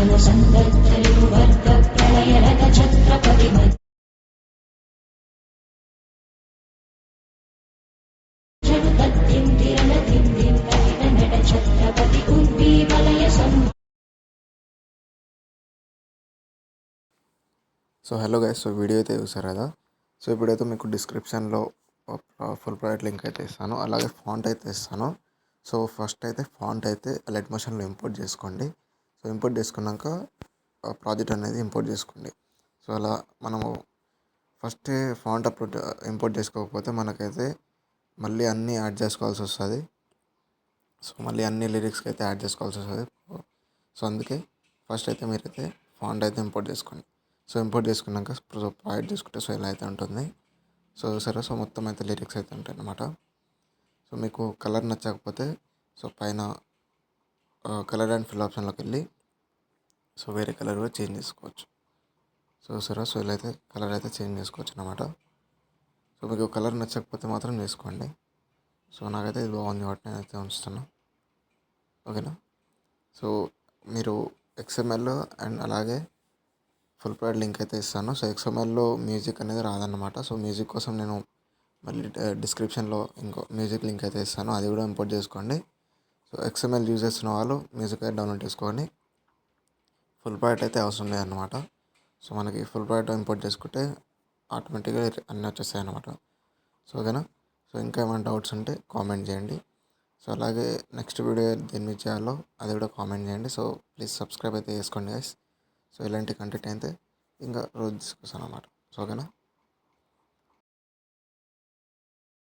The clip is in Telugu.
So hello guys, so video అయితే చూసారు కదా. సో ఇప్పుడైతే మీకు డిస్క్రిప్షన్లో ఫుల్ ప్రాజెక్ట్ లింక్ అయితే ఇస్తాను, అలాగే ఫాంట్ అయితే ఇస్తాను. సో ఫస్ట్ అయితే ఫాంట్ అయితే లైట్ మోషన్లో ఇంపోర్ట్ చేసుకోండి. సో ఇంపోర్ట్ చేసుకున్నాక ప్రాజెక్ట్ అనేది ఇంపోర్ట్ చేసుకోండి. సో అలా మనము ఫస్ట్ ఫాంట్ ఇంపోర్ట్ చేసుకోకపోతే మనకైతే మళ్ళీ అన్నీ యాడ్ చేసుకోవాల్సి వస్తుంది. సో మళ్ళీ అన్ని లిరిక్స్కి అయితే యాడ్ చేసుకోవాల్సి వస్తుంది. సో అందుకే ఫస్ట్ అయితే మీరైతే ఫాంట్ అయితే ఇంపోర్ట్ చేసుకోండి. సో ఇంపోర్ట్ చేసుకున్నాక ప్రాజెక్ట్ చేసుకుంటే సో ఇలా అయితే ఉంటుంది. సో సరే, సో మొత్తం అయితే లిరిక్స్ అయితే ఉంటాయి అన్నమాట. సో మీకు కలర్ నచ్చకపోతే సో పైన కలర్ అండ్ ఫిల్ ఆప్షన్లోకి వెళ్ళి సో వేరే కలర్ కూడా చేంజ్ చేసుకోవచ్చు. సో సరే, సో ఇలా అయితే కలర్ అయితే చేంజ్ చేసుకోవచ్చు అన్నమాట. సో మీకు కలర్ నచ్చకపోతే మాత్రం చేసుకోండి. సో నాకైతే ఇది బాగుంది కాబట్టి నేనైతే ఉంచుతాను. ఓకేనా. సో మీరు XML అండ్ అలాగే ఫుల్ ప్రాజెక్ట్ లింక్ అయితే ఇస్తాను. సో XMLలో మ్యూజిక్ అనేది రాదన్నమాట. సో మ్యూజిక్ కోసం నేను మళ్ళీ డిస్క్రిప్షన్లో ఇంకో మ్యూజిక్ లింక్ అయితే ఇస్తాను, అది కూడా ఇంపోర్ట్ చేసుకోండి. సో XML యూజ్ చేస్తున్న వాళ్ళు మ్యూజిక్ అయితే డౌన్లోడ్ చేసుకోండి. ఫుల్ ప్రాజెక్ట్ అయితే అవసరం లేదన్నమాట. సో మనకి ఫుల్ ప్రాజెక్ట్ ఇంపోర్ట్ చేసుకుంటే ఆటోమేటిక్గా అన్నీ వచ్చేస్తాయి అన్నమాట. సో ఓకేనా. సో ఇంకా ఏమైనా డౌట్స్ ఉంటే కామెంట్ చేయండి. సో అలాగే నెక్స్ట్ వీడియో దేని మీద చేయాలో అది కూడా కామెంట్ చేయండి. సో ప్లీజ్ సబ్స్క్రైబ్ అయితే చేసుకోండి గైస్. సో ఇలాంటి కంటెంట్ అయితే ఇంకా రోజు తీసుకొస్తాను అన్నమాట. సో ఓకేనా.